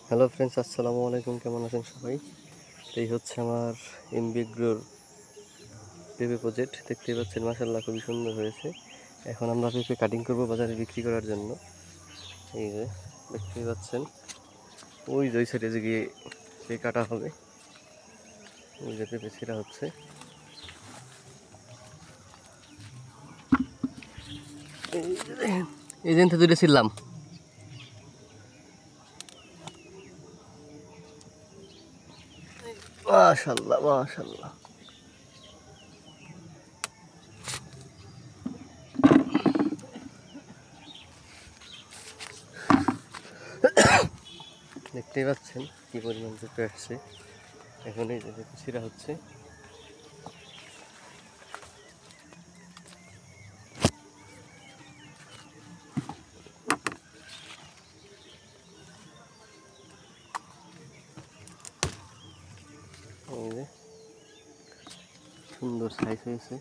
Hello friends, আসসালামু আলাইকুম। কেমন আছেন সবাই? এই হচ্ছে আমার এমবিগ্রোর পেঁপে প্রজেক্ট। দেখতেই পাচ্ছেন, মাশাআল্লাহ খুবই সুন্দর হয়েছে। এখন আমরা পেঁপে কাটিং করব বাজারে বিক্রি করার জন্য। এই যে দেখতেই পাচ্ছেন, ওই যে ওই সাইডে যে গিয়ে সেই কাটা হবে, ওই যে পেঁপে ছিঁড়া হচ্ছে। এই দিন থেকে দুটো ছিলাম। মাশাআল্লাহ মাশাআল্লাহ। দেখতেই পাচ্ছেন কি পরিমাণ পেঁপে আসছে। এখন এই যে পেঁপে ছিঁড়া হচ্ছে। এই যে সুন্দর সাইজ হয়েছে।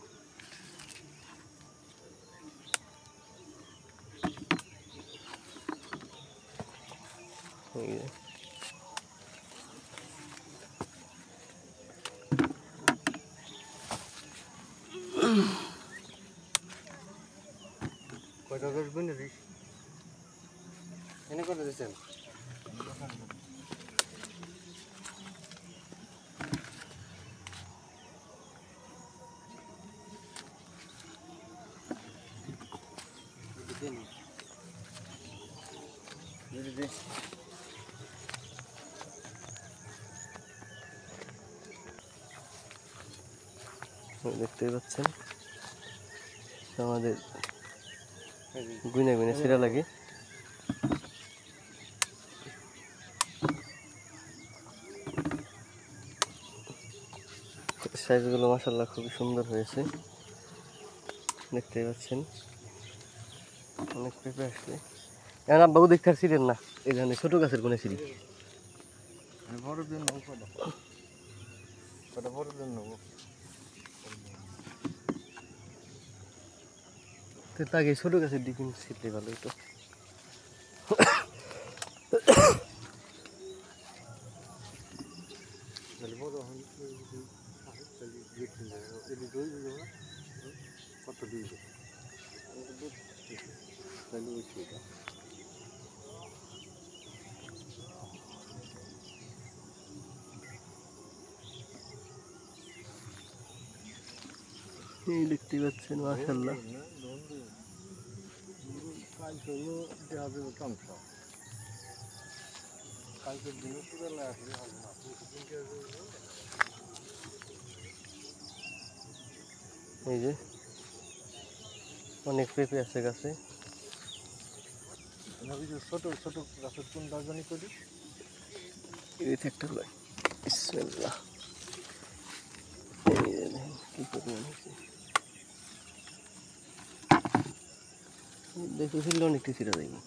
এই যে কয়টা বেচবেন রে? এনে কত দিচ্ছেন? দেখতেই পাচ্ছেন আমাদের গুনে গুনে ছিঁড়া লাগে। সাইজগুলো মাশাআল্লাহ খুবই সুন্দর হয়েছে। দেখতেই পাচ্ছেন অনেক পেঁপে আসছে। এখন আব্বাবু দেখতে আর ছিলেন না, এখানে ছোট গাছের গুনে ছিঁড়ি। তাকে ছোট গাছের দিকে ছিঁড়লে ভালো হতো। এই দেখতেই পাচ্ছেন মাশাআল্লাহ। এই যে অনেক পেঁপে আছে গাছে। ছোট ছোট গাছের কোন দার্জনি করি এই একটা লাই বিসমিল্লাহ। এই যে দেখেন কি পরিমাণ হয়েছে। দেখে ফেললে অনেকটা ছিঁড়া যায়নি।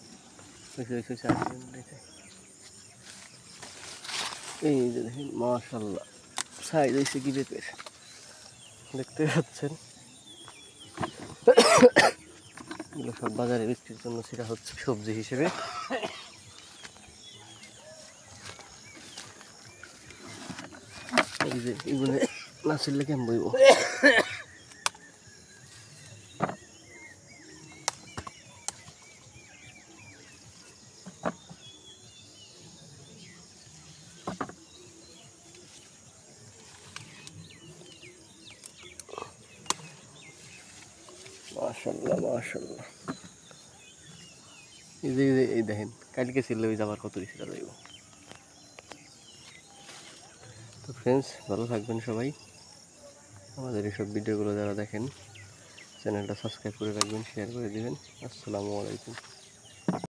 এই যে দেখেন মাশাআল্লাহ সাইজ হয়েছে কি পেঁপের, দেখতে পাচ্ছেন। এগুলো সব বাজারে বিক্রির জন্য সেটা হচ্ছে সবজি হিসেবে। এই যে এগুলো না ছিললে কেমন বইব। মাশাআল্লাহ মাশাআল্লাহ। এই দেখেন কালকে ছিল ওই যাবার কত রিক্সা যাইব। তো ফ্রেন্ডস, ভালো থাকবেন সবাই। আমাদের এইসব ভিডিওগুলো যারা দেখেন, চ্যানেলটা সাবস্ক্রাইব করে রাখবেন, শেয়ার করে দিবেন। আসসালামু আলাইকুম।